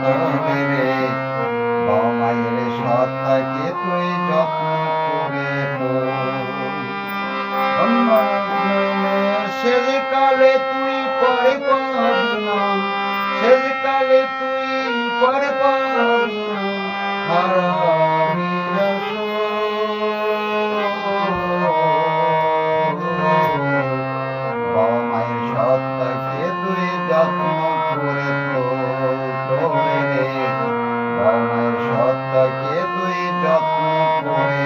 তোলে রে বাবা মায়ের সত্তাকে তুই যত্ন করে শেষ কালে তুই পরে পাবি না শেষ কালে তুই পরে পাবি না হারাবি বাবা মায়ের সত্তাকে তুই যত্ন করে তোলে রে বাবা মায়ের সত্তাকে তুই যত্ন করে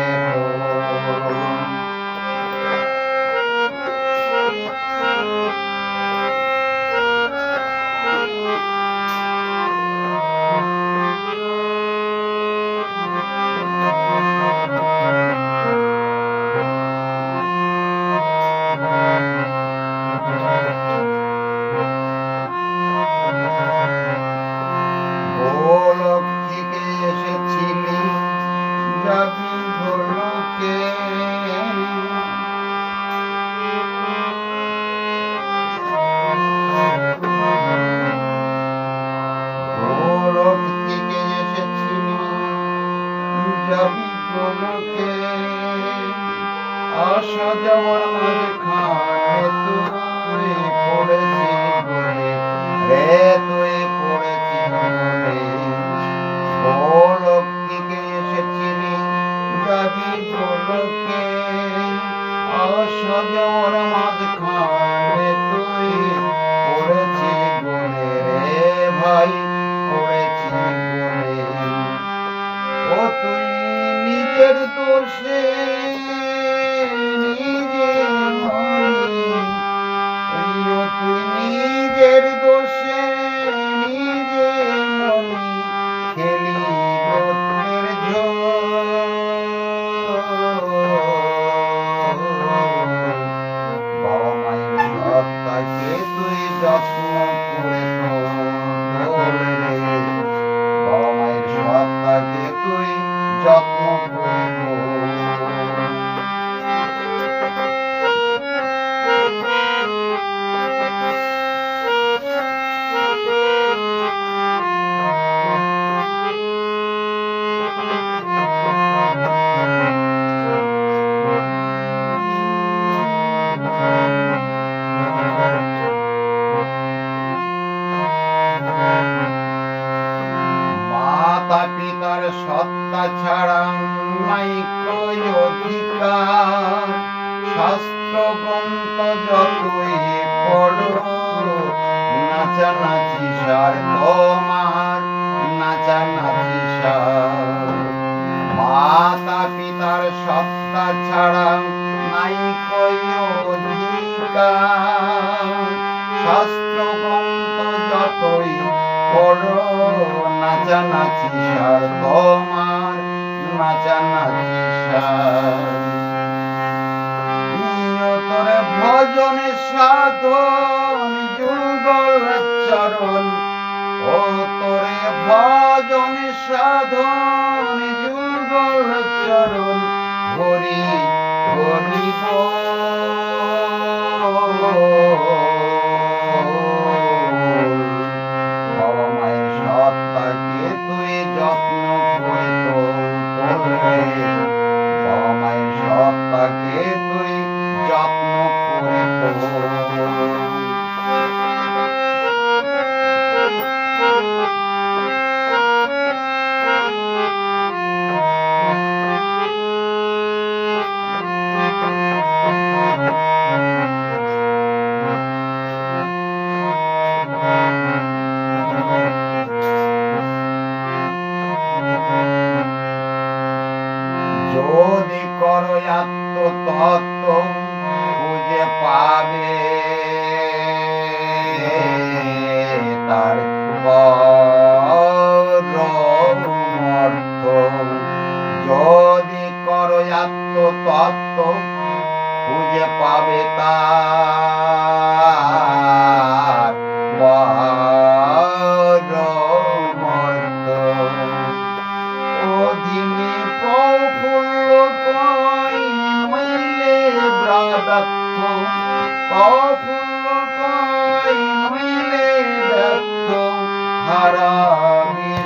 লক্ষ্মীকে এসেছিলি যাবি ভোরলোকে লক্ষ্মীকে এসেছিলি যাবি ভোরলোকে আসা যাওয়ার মাঝখানে তুই পড়েছিস বলে রে তুই পড়েছিস বলে লক্ষ্মীকে এসেছিলি যাবি ভোরলোকে আসা যাওয়ার মাঝখানে তুই পড়েছিস বলে রে ভাই পড়েছিস বলে ও তুই নিজের দোষে তুই নিজের দোষে নিজে মনি খেলি গোত্রের বাবা মায়ের সত্তাকে তুই যত্ন করে তোলে রে বাবা মায়ের সত্তাকে তুই যত্ন করে মাতা পিতার সত্তা ছাড়া নাই কই অধিকার শাস্ত্র গ্রন্থ যতই পড়ো নাচানাচি সার তোমার নাচানাচি সার মাতা পিতার সত্তা ছাড়া নাই কই অধিকার শাস্ত্র গ্রন্থ যতই পড়ো নাচানাচি সার তোমার নাচানাচি সার তোর ভজন সাধন যুগল চরণ ও তোরে ভজন সাধন যুগল চরণ হরি হরি বাবা মায়ের সত্তাকে তুই যত্ন করে তোলে বাবা মায়ের সত্তাকে তুই যত্ন করে যদি করো আত্মতত্ত্ব খুঁজে পাবে তার অর্থ যদি করো আত্মতত্ত্ব খুঁজে পাবে তার অধীনে প্রফুল্ল কই নইলে ব্যর্থ প্রফুল্ল কই নইলে ব্যর্থ হারাবি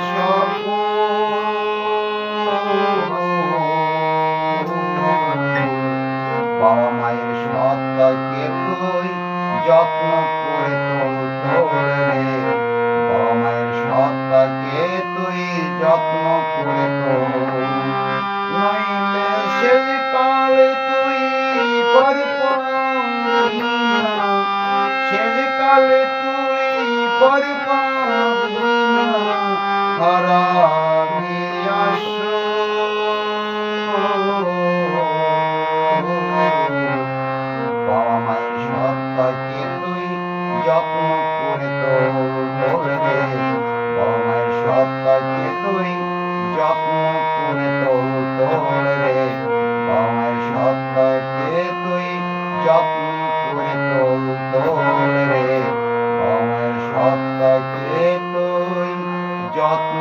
তোল রে আমার সত্তাকে তুই যত্ন করে তোল রে আমার সত্তাকে তুই যত্ন